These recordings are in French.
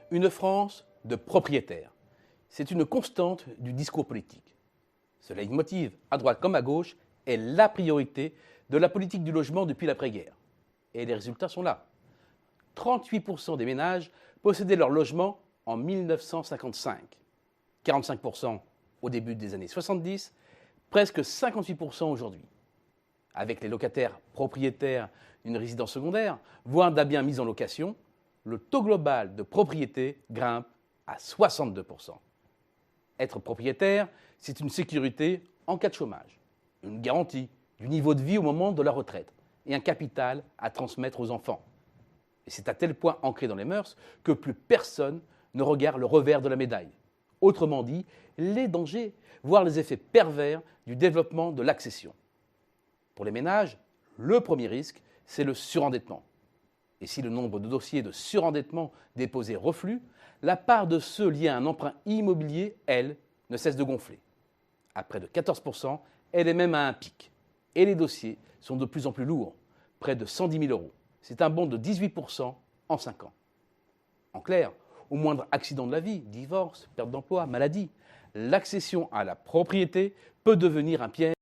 Une France de propriétaires. C'est une constante du discours politique. Ce leitmotiv, à droite comme à gauche, est la priorité de la politique du logement depuis l'après-guerre. Et les résultats sont là. 38% des ménages possédaient leur logement en 1955, 45% au début des années 70, presque 58% aujourd'hui. Avec les locataires propriétaires d'une résidence secondaire, voire d'un bien mis en location, le taux global de propriété grimpe à 62%. Être propriétaire, c'est une sécurité en cas de chômage, une garantie du niveau de vie au moment de la retraite et un capital à transmettre aux enfants. Et c'est à tel point ancré dans les mœurs que plus personne ne regarde le revers de la médaille. Autrement dit, les dangers, voire les effets pervers du développement de l'accession. Pour les ménages, le premier risque, c'est le surendettement. Et si le nombre de dossiers de surendettement déposés reflue, la part de ceux liés à un emprunt immobilier, elle, ne cesse de gonfler. À près de 14%, elle est même à un pic. Et les dossiers sont de plus en plus lourds, près de 110 000 euros. C'est un bond de 18% en 5 ans. En clair, au moindre accident de la vie, divorce, perte d'emploi, maladie, l'accession à la propriété peut devenir un piège.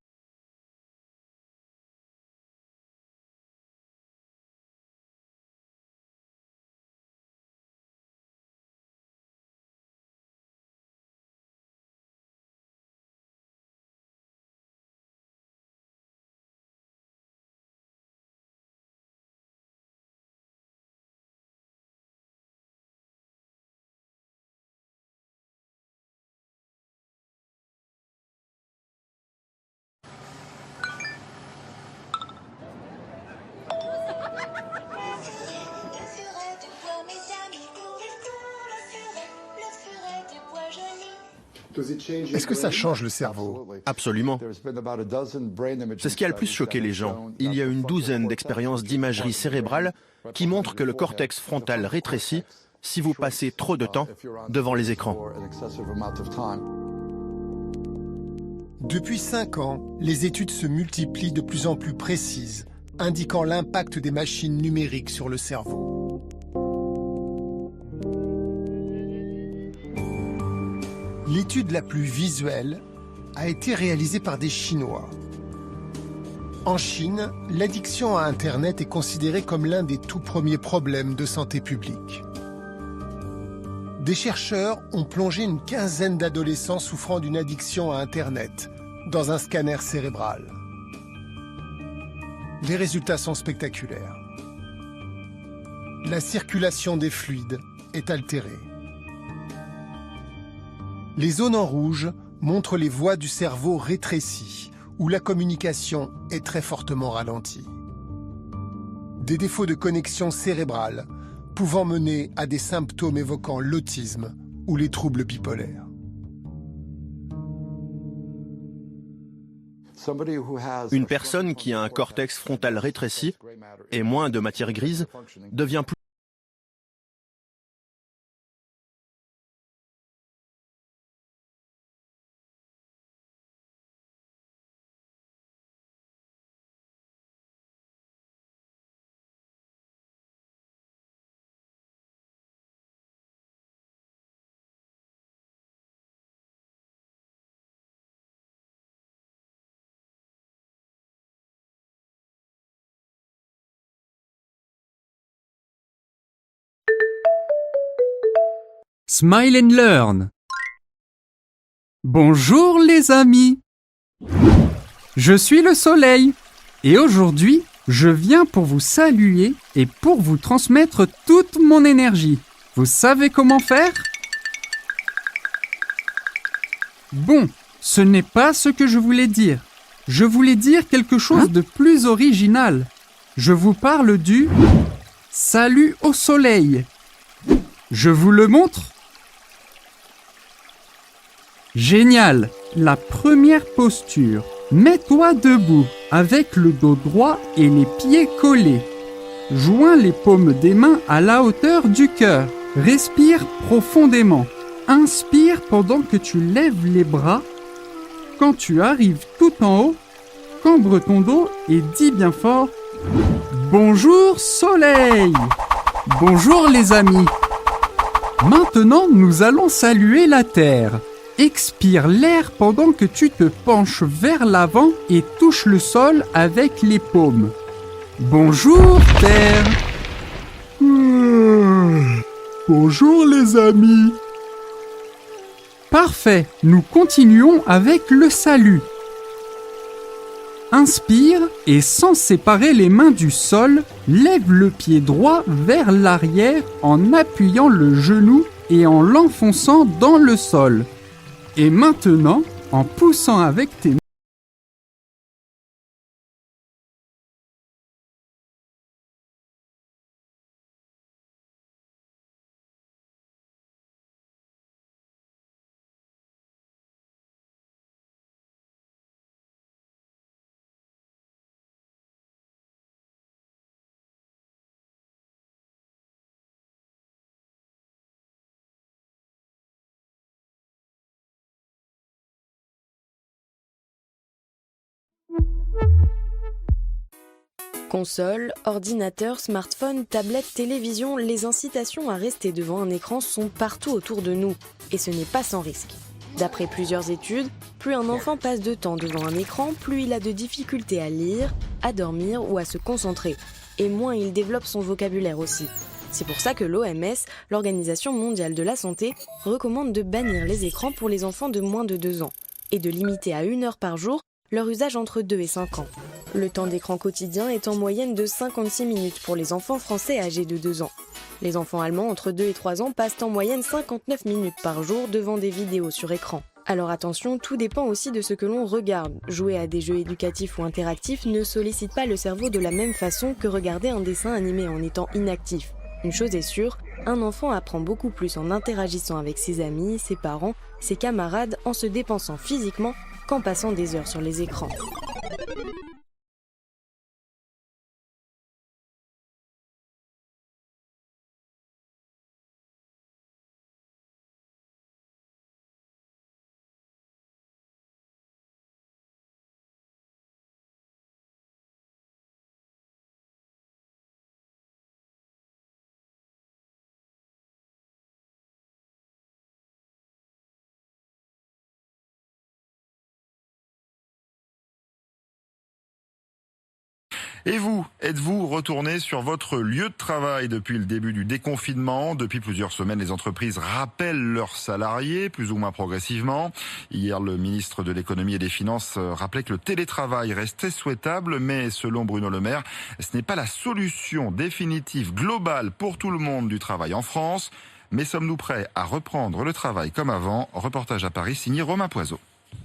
Est-ce que ça change le cerveau? Absolument. C'est ce qui a le plus choqué les gens. Il y a une douzaine d'expériences d'imagerie cérébrale qui montrent que le cortex frontal rétrécit si vous passez trop de temps devant les écrans. Depuis 5 ans, les études se multiplient de plus en plus précises, indiquant l'impact des machines numériques sur le cerveau. L'étude la plus visuelle a été réalisée par des Chinois. En Chine, l'addiction à Internet est considérée comme l'un des tout premiers problèmes de santé publique. Des chercheurs ont plongé une quinzaine d'adolescents souffrant d'une addiction à Internet dans un scanner cérébral. Les résultats sont spectaculaires. La circulation des fluides est altérée. Les zones en rouge montrent les voies du cerveau rétrécies, où la communication est très fortement ralentie. Des défauts de connexion cérébrale pouvant mener à des symptômes évoquant l'autisme ou les troubles bipolaires. Une personne qui a un cortex frontal rétréci et moins de matière grise devient plus Smile and Learn. Bonjour les amis. Je suis le soleil et aujourd'hui, je viens pour vous saluer et pour vous transmettre toute mon énergie. Vous savez comment faire? Bon, ce n'est pas ce que je voulais dire. Je voulais dire quelque chose de plus original. Je vous parle du salut au soleil. Je vous le montre? Génial! La première posture. Mets-toi debout, avec le dos droit et les pieds collés. Joins les paumes des mains à la hauteur du cœur. Respire profondément. Inspire pendant que tu lèves les bras. Quand tu arrives tout en haut, cambre ton dos et dis bien fort « Bonjour soleil !» Bonjour les amis! Maintenant, nous allons saluer la Terre. Expire l'air pendant que tu te penches vers l'avant et touches le sol avec les paumes. Bonjour, Terre. Bonjour les amis. Parfait, nous continuons avec le salut. Inspire et sans séparer les mains du sol, lève le pied droit vers l'arrière en appuyant le genou et en l'enfonçant dans le sol. Et maintenant, en poussant avec tes mains, Console, ordinateur, smartphone, tablette, télévision, les incitations à rester devant un écran sont partout autour de nous. Et ce n'est pas sans risque. D'après plusieurs études, plus un enfant passe de temps devant un écran, plus il a de difficultés à lire, à dormir ou à se concentrer. Et moins il développe son vocabulaire aussi. C'est pour ça que l'OMS, l'Organisation mondiale de la santé, recommande de bannir les écrans pour les enfants de moins de 2 ans et de limiter à 1 heure par jour leur usage entre 2 et 5 ans. Le temps d'écran quotidien est en moyenne de 56 minutes pour les enfants français âgés de 2 ans. Les enfants allemands entre 2 et 3 ans passent en moyenne 59 minutes par jour devant des vidéos sur écran. Alors attention, tout dépend aussi de ce que l'on regarde. Jouer à des jeux éducatifs ou interactifs ne sollicite pas le cerveau de la même façon que regarder un dessin animé en étant inactif. Une chose est sûre, un enfant apprend beaucoup plus en interagissant avec ses amis, ses parents, ses camarades, en se dépensant physiquement qu'en passant des heures sur les écrans. Et vous, êtes-vous retourné sur votre lieu de travail depuis le début du déconfinement? Depuis plusieurs semaines, les entreprises rappellent leurs salariés, plus ou moins progressivement. Hier, le ministre de l'économie et des finances rappelait que le télétravail restait souhaitable, mais selon Bruno Le Maire, ce n'est pas la solution définitive, globale pour tout le monde du travail en France. Mais sommes-nous prêts à reprendre le travail comme avant? Reportage à Paris signé Romain Poiseau.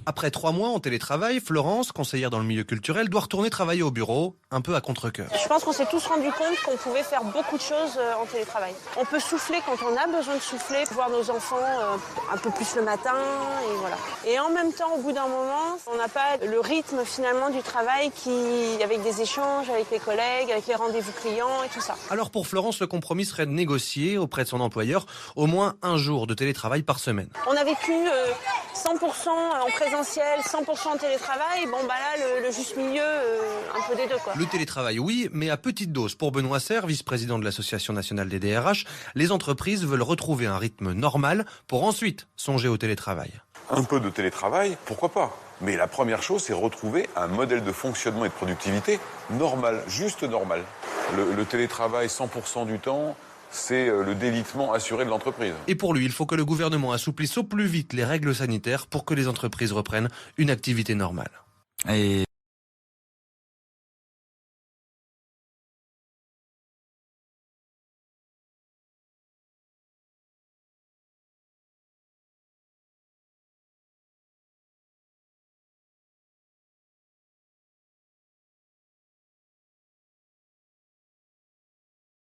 Après 3 mois en télétravail, Florence, conseillère dans le milieu culturel, doit retourner travailler au bureau, un peu à contre-cœur. Je pense qu'on s'est tous rendu compte qu'on pouvait faire beaucoup de choses en télétravail. On peut souffler quand on a besoin de souffler, voir nos enfants un peu plus le matin, et voilà. Et en même temps, au bout d'un moment, on n'a pas le rythme finalement du travail avec des échanges avec les collègues, avec les rendez-vous clients et tout ça. Alors pour Florence, le compromis serait de négocier auprès de son employeur au moins 1 jour de télétravail par semaine. On a vécu 100% en présentiel, 100% en télétravail, bon bah là le juste milieu, un peu des deux quoi. Le télétravail oui, mais à petite dose. Pour Benoît Serre, vice-président de l'Association nationale des DRH, les entreprises veulent retrouver un rythme normal pour ensuite songer au télétravail. Un peu de télétravail, pourquoi pas? Mais la première chose, c'est retrouver un modèle de fonctionnement et de productivité normal, juste normal. Le télétravail 100% du temps, c'est le délitement assuré de l'entreprise. Et pour lui, il faut que le gouvernement assouplisse au plus vite les règles sanitaires pour que les entreprises reprennent une activité normale. Et